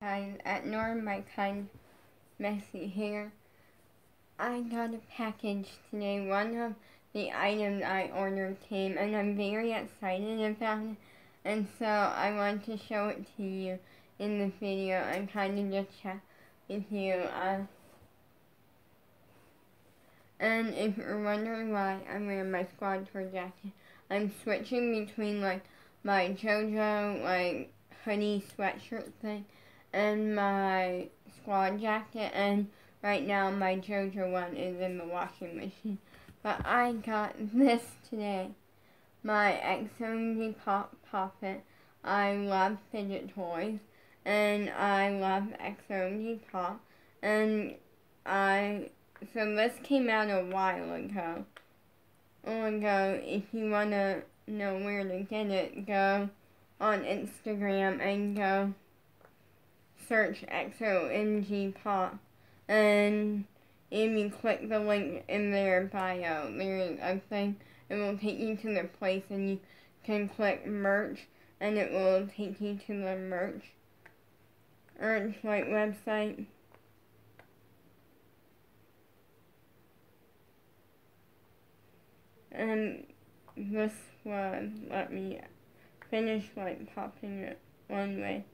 Guys, at Norm, my kind messy hair. I got a package today. One of the items I ordered came, and I'm very excited about it. And so I want to show it to you in the video and kind of just chat with you. And if you're wondering why I'm wearing my squad tour jacket, I'm switching between my JoJo hoodie sweatshirt thing and my squad jacket, and right now my JoJo one is in the washing machine. But I got this today, my XOMG Pop Poppet. I love fidget toys, and I love XOMG Pop, and so this came out a while ago. If you want to know where to get it, go on Instagram and go search XOMG Pop. And if you click the link in their bio, there's a thing, it will take you to the place and you can click merch and it will take you to the merch website. And this one let me finish popping it one way.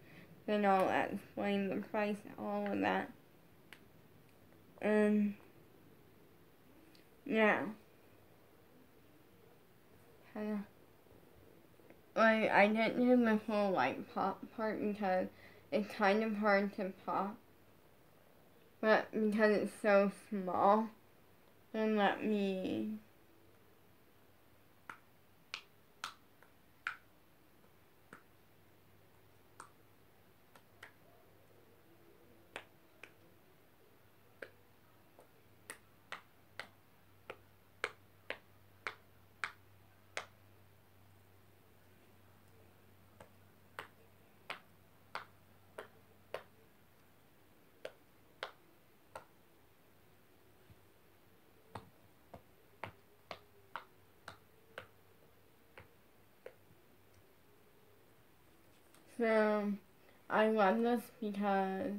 Then I'll explain the price, all of that. Now, I didn't do the whole pop part because it's kind of hard to pop. But because it's so small, then let me So, I love this because,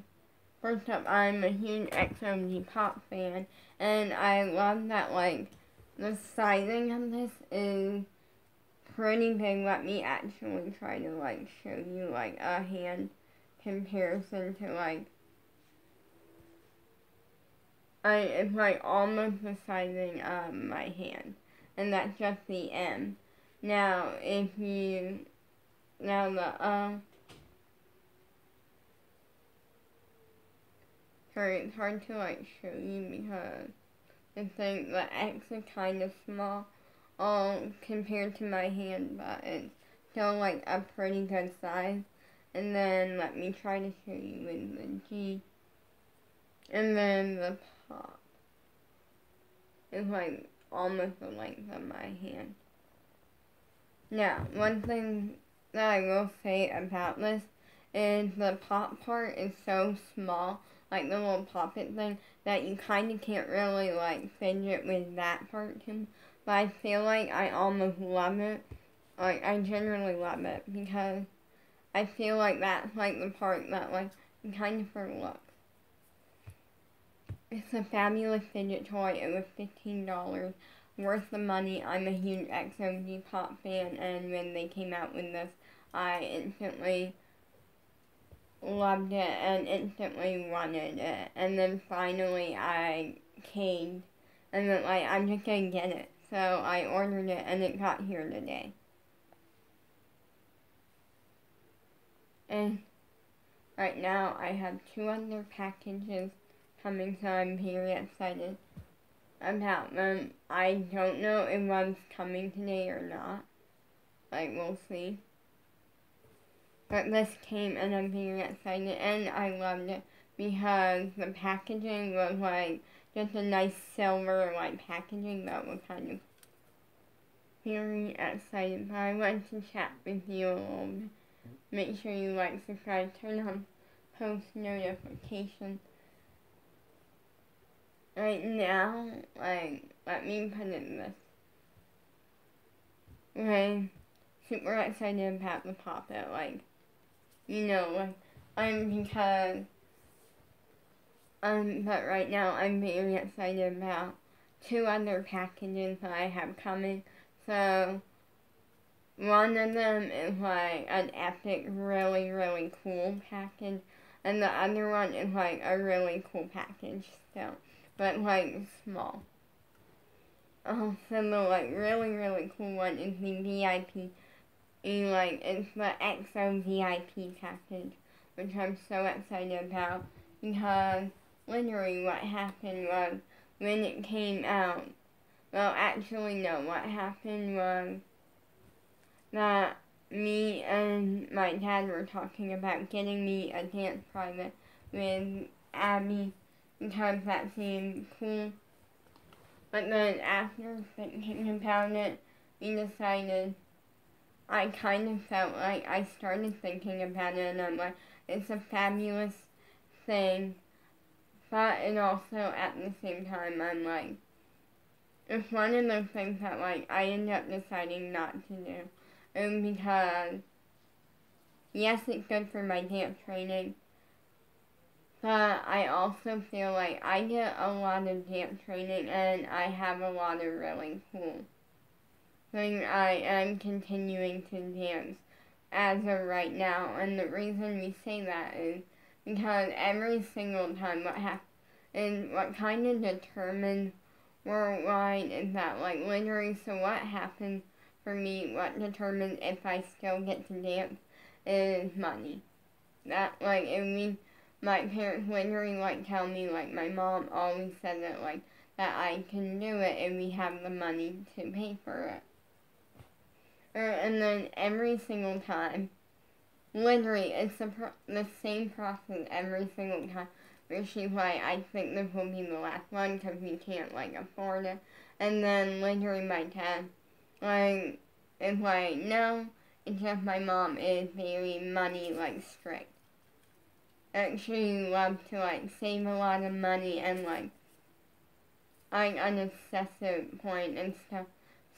first up, I'm a huge XOMG Pop fan, and I love that, the sizing of this is pretty big. Let me actually try to, show you, a hand comparison to, it's, almost the sizing of my hand, and that's just the M. Now, sorry, it's hard to show you because the X is kind of small, compared to my hand, but it's still a pretty good size. And then let me try to show you with the G. And then the Pop is almost the length of my hand. Now, one thing that I will say about this is the pop part is so small, the little poppet thing, that you kind of can't really fidget with that part too. But I feel I almost love it. I generally love it because I feel that's the part that kind of overlooks. It's a fabulous fidget toy. It was $15. Worth the money. I'm a huge XOMG Pop fan, and when they came out with this, I instantly loved it and instantly wanted it. And then finally I caved, and then I'm just gonna get it. So I ordered it, and it got here today. And right now I have 2 other packages coming, so I'm very excited about them. I don't know if one's coming today or not. We'll see. But this came, and I'm very excited, and I loved it because the packaging was just a nice silver packaging that was kind of very excited. But I want to chat with you a little bit. Make sure you subscribe, turn on post notifications. Right now, let me put it this. Okay, super excited about the Poppet, Because but right now I'm very excited about 2 other packages that I have coming. So one of them is like an epic, really, really cool package, and the other one is like a really cool package still, but like small. So the like really, really cool one is the VIP. It's the EXO VIP package, which I'm so excited about because literally what happened was when it came out, well actually no, what happened was that me and my dad were talking about getting me a dance private with Abby because that seemed cool. But then after thinking about it, we decided, I kind of felt like I started thinking about it and I'm like, it's a fabulous thing. But it also, at the same time, I'm like, it's one of those things that like I end up deciding not to do. Because, yes, it's good for my dance training, but I also feel like I get a lot of dance training and I have a lot of really cool things I am continuing to dance as of right now. And the reason we say that is because every single time what kind of determines worldwide is that, like, literally, so what happens for me, what determines if I still get to dance is money. That, like, my parents literally, like, tell me, like, my mom always said that, like, that I can do it if we have the money to pay for it. And then every single time, literally, it's the same process every single time. Where she's like, I think this will be the last one because we can't, like, afford it. And then literally my dad, like, is like, no, it's just my mom is very money, like, strict. And she loves to, like, save a lot of money and, like an excessive point and stuff.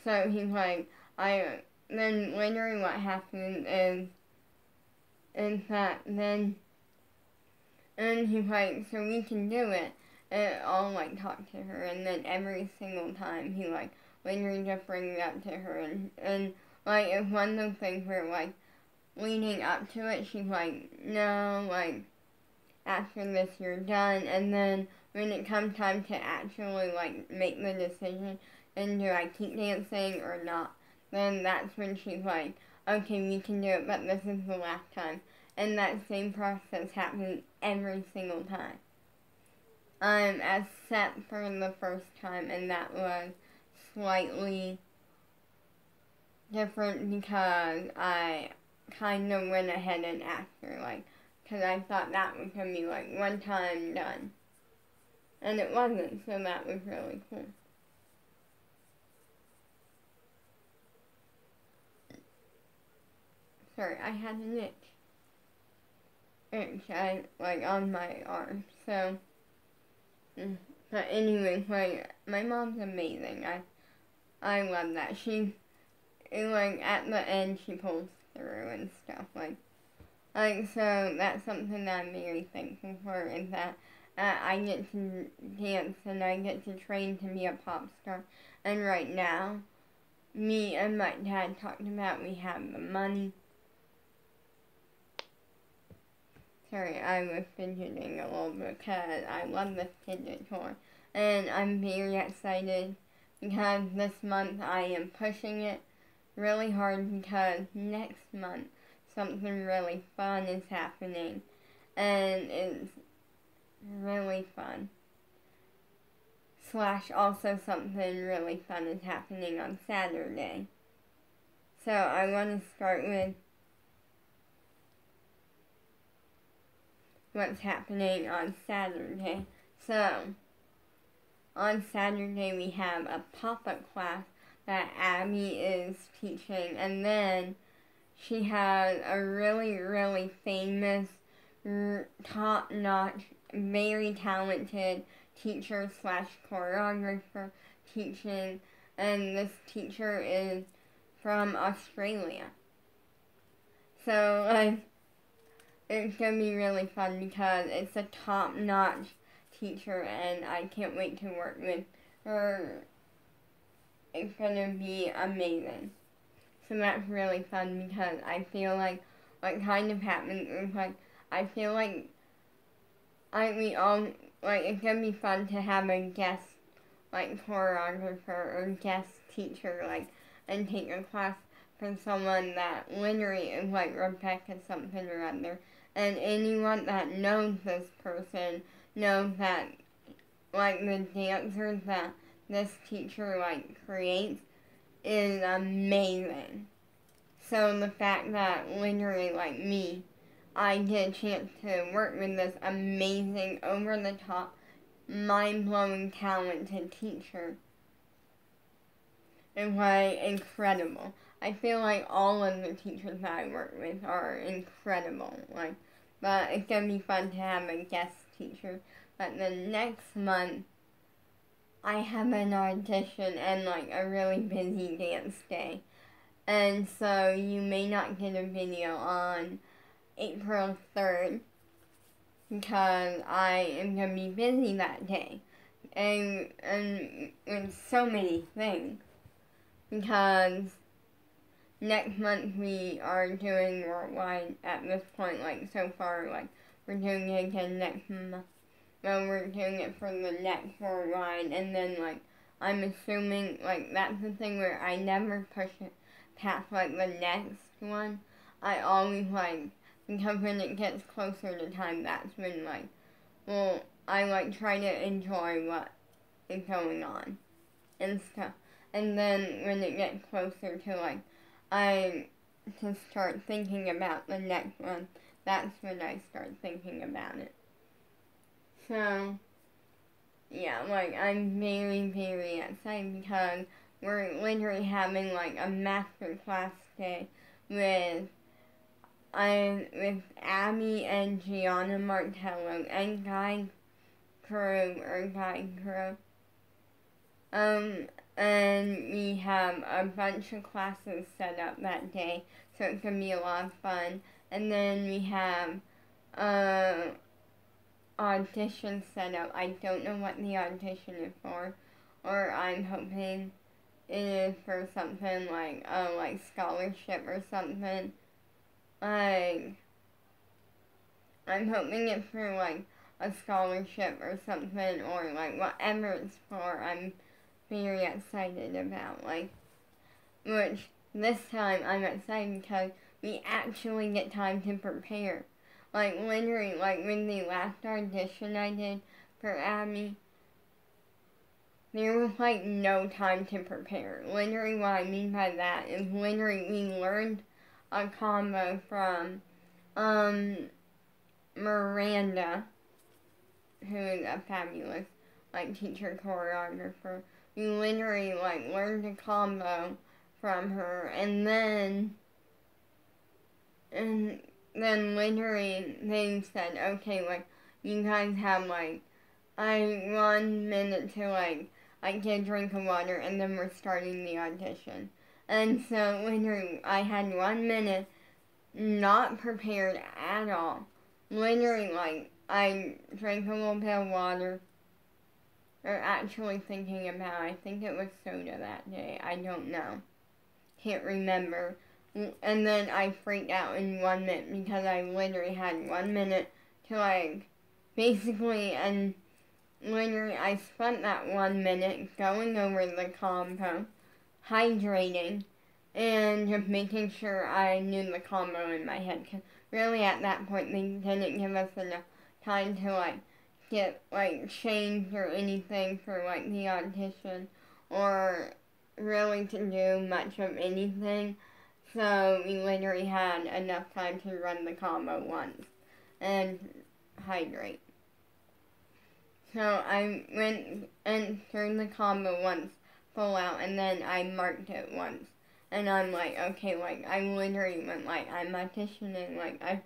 So he's like, then literally what happens is that then, and he's like, so we can do it. And I'll, like, talk to her, and then every single time he, like, literally just brings it up to her, and like, it's one of those things where, like, leading up to it, she's like, no, like, after this you're done, and then when it comes time to actually, like, make the decision, and do I keep dancing or not, then that's when she's like, okay, we can do it, but this is the last time. And that same process happens every single time. Except for the first time, and that was slightly different because I kind of went ahead and asked her, like, because I thought that was going to be, like, one time done. And it wasn't, so that was really cool. Sorry, I had an itch. Like, on my arm, so, but anyway, like, my mom's amazing. I love that. Like, at the end, she pulls through and stuff, like, so that's something that I'm very thankful for, is that I get to dance and I get to train to be a pop star. And right now, me and my dad talked about we have the money. Sorry, I was fidgeting a little bit because I love this fidget toy. And I'm very excited because this month I am pushing it really hard because next month something really fun is happening. And it's really fun. / also something really fun is happening on Saturday. So I want to start with what's happening on Saturday. So, on Saturday we have a pop-up class that Abby is teaching, and then she has a really, really famous, top-notch, very talented teacher / choreographer teaching, and this teacher is from Australia. So, like, it's going to be really fun because it's a top-notch teacher and I can't wait to work with her. It's going to be amazing. So that's really fun because I feel like what kind of happens is like, I feel like we all, like, it's going to be fun to have a guest, like, choreographer or guest teacher, like, and take a class from someone that literally is like Rebecca something or other. And anyone that knows this person knows that, like, the dancers that this teacher, like, creates is amazing. So the fact that literally, like me, I get a chance to work with this amazing, over-the-top, mind-blowing, talented teacher is, like, incredible. I feel like all of the teachers that I work with are incredible, like, but it's gonna be fun to have a guest teacher. But the next month, I have an audition and, like, a really busy dance day. And so you may not get a video on April 3rd because I am going to be busy that day. And with so many things. Because next month we are doing worldwide at this point, like so far, like we're doing it again next month. Well, we're doing it for the next worldwide, and then like I'm assuming like that's the thing where I never push it past like the next one. I always like, because when it gets closer to time, that's when like, well, I like try to enjoy what is going on and stuff. And then when it gets closer to like, I just start thinking about the next one. That's when I start thinking about it. So, yeah, like, I'm very, very excited because we're literally having, like, a master class day with Abby and Gianna Martello and Guy Crew. And we have a bunch of classes set up that day, so it's going to be a lot of fun. And then we have, audition set up. I don't know what the audition is for, or I'm hoping it is for something like scholarship or something. Like, I'm hoping it's for like a scholarship or something, or like whatever it's for. I'm very excited about, like, which this time I'm excited because we actually get time to prepare. Like, literally, like, with the last audition I did for Abby, there was, like, no time to prepare. Literally, what I mean by that is literally we learned a combo from, Miranda, who is a fabulous, like, teacher choreographer. We literally, like, learned a combo from her, and then literally they said, okay, like, you guys have, like, 1 minute to, like, get a drink of water, and then we're starting the audition. And so, literally, I had 1 minute, not prepared at all. Literally, like, I drank a little bit of water, or actually thinking about, I think it was soda that day, I don't know. Can't remember. And then I freaked out in 1 minute because I literally had 1 minute to, like, basically, and literally I spent that 1 minute going over the combo, hydrating, and just making sure I knew the combo in my head. Cause really at that point they didn't give us enough time to, like, get, like, changed or anything for, like, the audition, or really to do much of anything. So we literally had enough time to run the combo once and hydrate. So I went and threw the combo once full out, and then I marked it once. And I'm like, okay, like, I literally went, like, I'm auditioning, like, I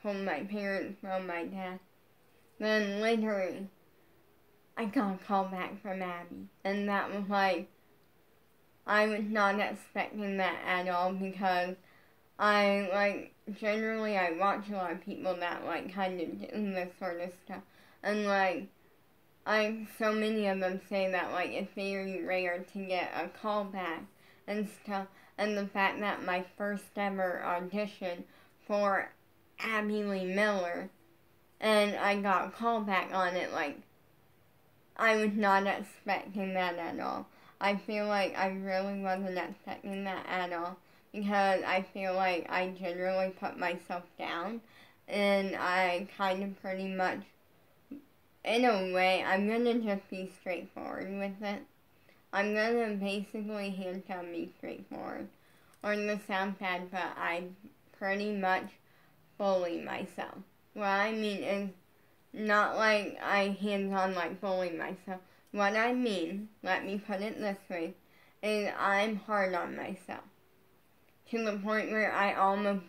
told my parents from my dad. Then literally, I got a call back from Abby, and that was like, I was not expecting that at all because I, like, generally I watch a lot of people that like kind of do this sort of stuff, and like so many of them say that like it's very rare to get a call back and stuff, and the fact that my first ever audition for Abby Lee Miller, and I got a call back on it, like I was not expecting that at all. I feel like I really wasn't expecting that at all, because I feel like I generally put myself down, and I kind of pretty much, in a way, I'm gonna just be straightforward with it. I'm gonna basically hand be straightforward. Or this sounds bad, but I pretty much bully myself. What I mean is not like I hands-on like bully myself. What I mean, let me put it this way, is I'm hard on myself. To the point where I almost,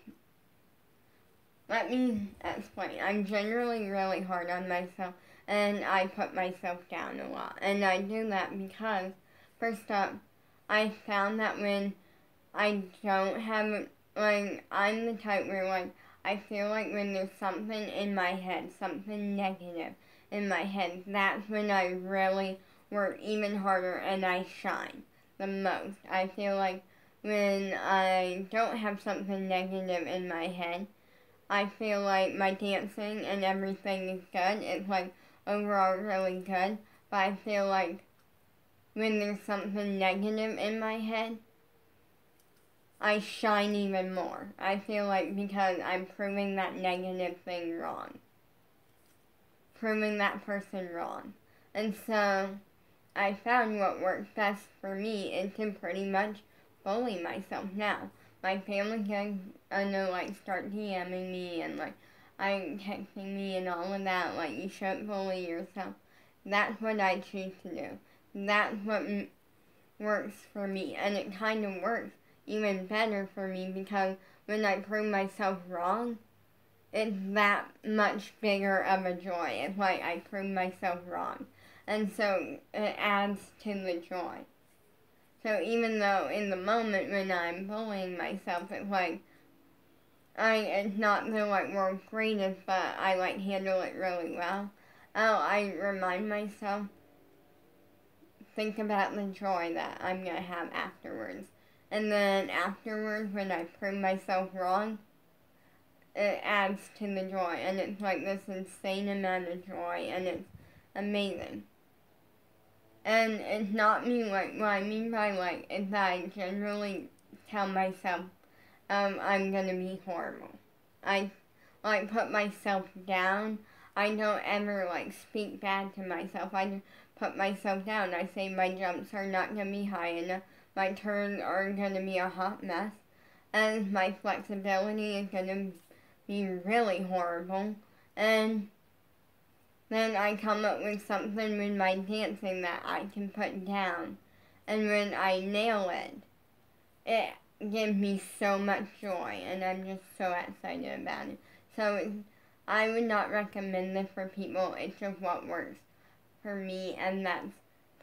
let me explain. I'm generally really hard on myself, and I put myself down a lot. And I do that because, first up, I found that when I don't have, like, I'm the type where, like, I feel like when there's something in my head, something negative in my head, that's when I really work even harder and I shine the most. I feel like when I don't have something negative in my head, I feel like my dancing and everything is good. It's like overall really good. But I feel like when there's something negative in my head, I shine even more. I feel like because I'm proving that negative thing wrong. Proving that person wrong. And so I found what works best for me is to pretty much bully myself now. My family can, I know, like, start DMing me and, like, texting me and all of that. Like, you shouldn't bully yourself. That's what I choose to do. That's what works for me. And it kind of works even better for me because when I prove myself wrong, it's that much bigger of a joy. It's like I proved myself wrong. And so it adds to the joy. So even though in the moment when I'm bullying myself, it's like, it's not the like world's greatest, but I like handle it really well. I remind myself, think about the joy that I'm going to have afterwards. And then afterwards, when I prove myself wrong, it adds to the joy. And it's like this insane amount of joy, and it's amazing. And it's not me, like, what I mean by, like, is that I generally tell myself, I'm gonna be horrible. I, like, put myself down. I don't ever, like, speak bad to myself. I just put myself down. I say my jumps are not gonna be high enough. My turns are gonna be a hot mess. And my flexibility is gonna be really horrible. And then I come up with something with my dancing that I can put down. And when I nail it, it gives me so much joy, and I'm just so excited about it. So I would not recommend this for people. It's just what works for me, and that's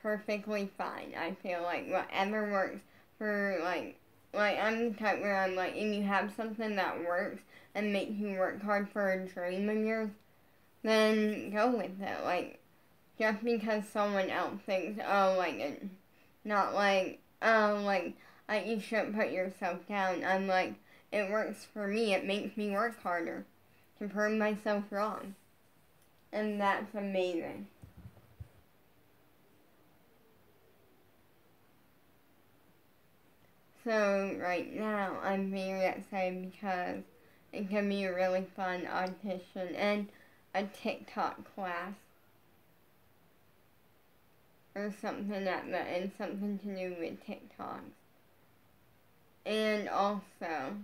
perfectly fine. I feel like whatever works for, like I'm the type where I'm like, if you have something that works and makes you work hard for a dream of yours, then go with it. Like, just because someone else thinks, oh, like, it's not like, oh, like, you shouldn't put yourself down. I'm like, it works for me. It makes me work harder to prove myself wrong. And that's amazing. So, right now, I'm very excited because it can be a really fun audition and a TikTok class. Or something like that, and something to do with TikTok. And also,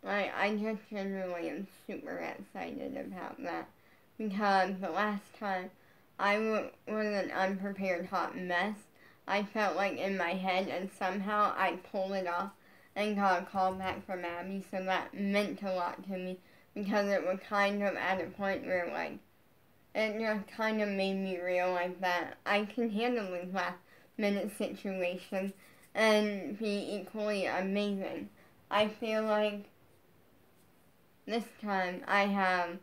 I just generally am super excited about that. Because the last time I was an unprepared hot mess, I felt like in my head, and somehow I pulled it off and got a call back from Abby, so that meant a lot to me, because it was kind of at a point where, like, it just kind of made me realize that I can handle these last minute situations, and be equally amazing. I feel like this time I have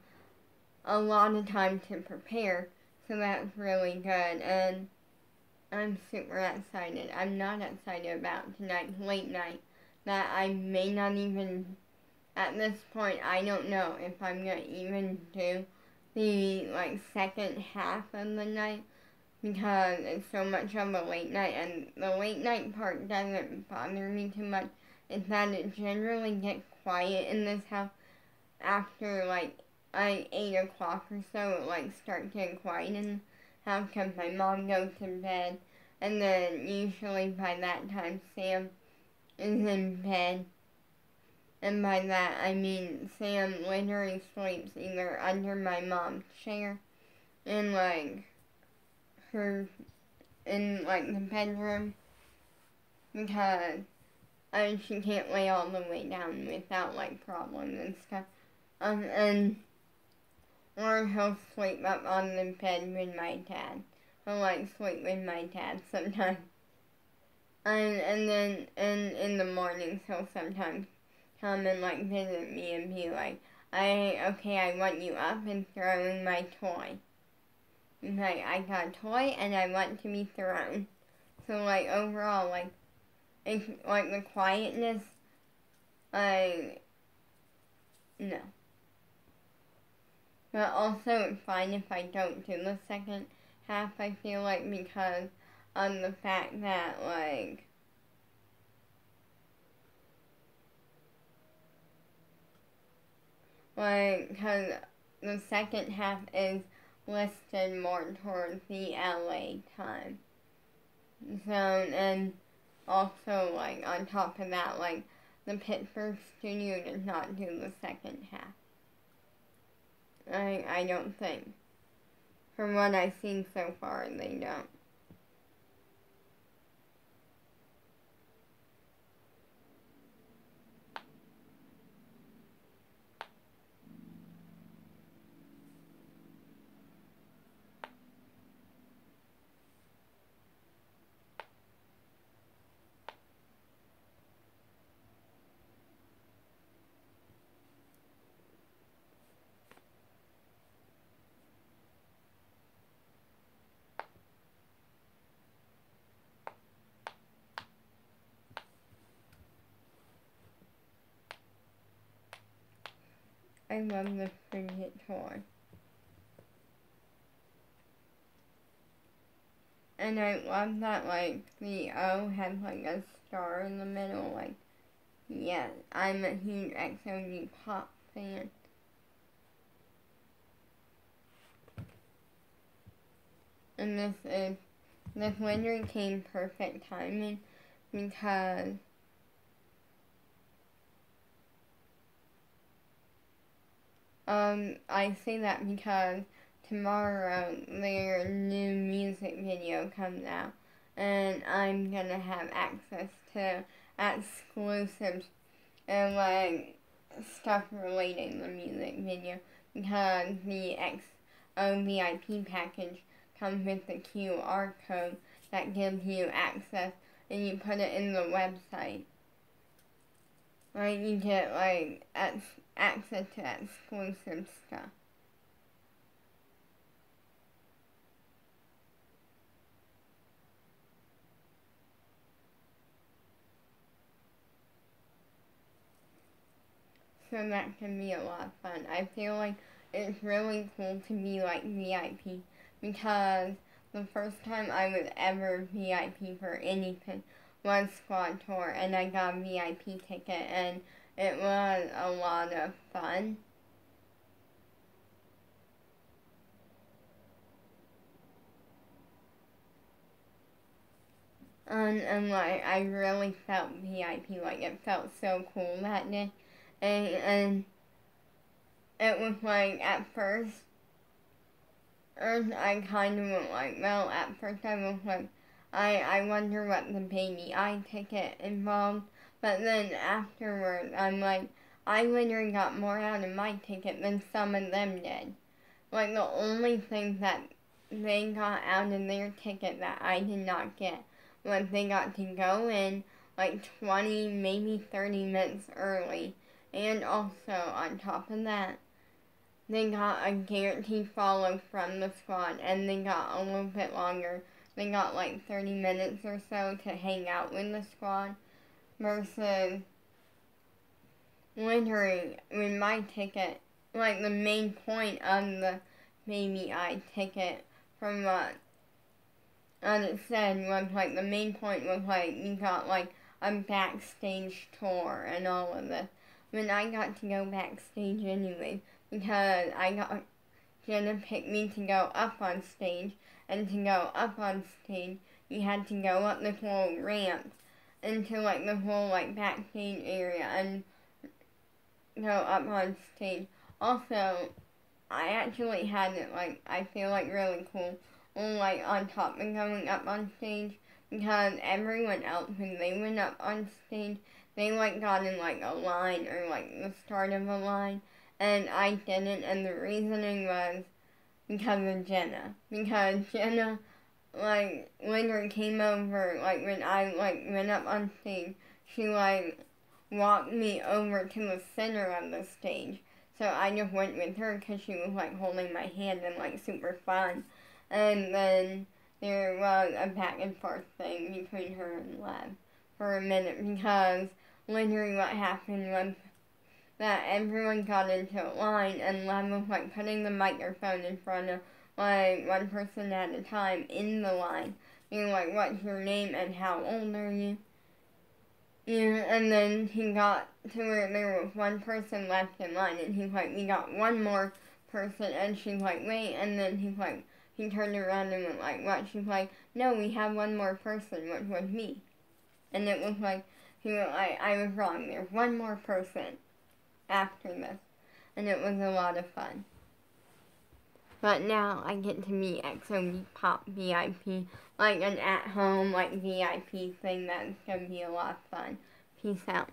a lot of time to prepare, so that's really good, and I'm super excited. I'm not excited about tonight's late night, that I may not even, at this point, I don't know if I'm going to even do the, second half of the night, because it's so much of a late night, and the late night part doesn't bother me too much. It's that it generally gets quiet in this house after, 8 o'clock or so. It, starts getting quiet in the house because my mom goes to bed, and then usually by that time Sam is in bed. And by that, I mean Sam literally sleeps either under my mom's chair in, the bedroom, because she can't lay all the way down without, problems and stuff. Or he'll sleep up on the bed with my dad. He'll, sleep with my dad sometimes. And then in the mornings, he'll sometimes come and, visit me and be like, I want you up and throwing my toy. I got a toy and I want to be thrown. So, overall, it's, the quietness, no. But also, it's fine if I don't do the second half, I feel like, because of the fact that, because the second half is listed more towards the LA time zone, and also, on top of that, the Pittsburgh studio does not do the second half. I don't think. From what I've seen so far, they don't. I love the Frigid toy. And I love that, the O has, a star in the middle. Yeah, I'm a huge XOD pop fan. And this literally came perfect timing, because I say that because tomorrow their new music video comes out, and I'm gonna have access to exclusives and stuff relating to the music video, because the XO VIP package comes with the QR code that gives you access, and you put it in the website. You get, access to exclusive stuff. So that can be a lot of fun. I feel like it's really cool to be, VIP, because the first time I was ever VIP for anything was Squad Tour, and I got a VIP ticket, and it was a lot of fun. And I really felt VIP, it felt so cool that day. And it was at first, I kind of went at first I was I wonder what the baby eye ticket involved. But then afterwards, I'm I literally got more out of my ticket than some of them did. The only thing that they got out of their ticket that I did not get was they got to go in like 20, maybe 30 minutes early. And also, on top of that, they got a guaranteed follow from the squad, and they got a little bit longer. They got like 30 minutes or so to hang out with the squad versus literally with my ticket, like the main point of the Baby I ticket from what it said was like the main point was like you got like a backstage tour and all of this. When I got to go backstage anyway, because I got Jenna picked me to go up on stage, and to go up on stage, you had to go up the whole ramp into like the whole like backstage area and go up on stage. Also, I actually had it like I feel like really cool, like on top of going up on stage, because everyone else when they went up on stage, they like got in like a line or like the start of a line, and I didn't, and the reasoning was because of Jenna. Because Jenna, like, later came over, like, when I, like, went up on stage, she, like, walked me over to the center of the stage. So I just went with her because she was, like, holding my hand and, like, super fun. And then there was a back and forth thing between her and Lev for a minute because literally what happened was that everyone got into a line and Lev was like putting the microphone in front of like one person at a time in the line. Being like, what's your name and how old are you? And then he got to where there was one person left in line and he's like, we got one more person, and she's like, wait, and then he's like, he turned around and went like, what? She's like, no, we have one more person, which was me. And it was like, he was like, I was wrong, there's one more person after this, and it was a lot of fun. But now I get to meet XOD Pop VIP, like an at-home, like VIP thing that's gonna be a lot of fun. Peace out.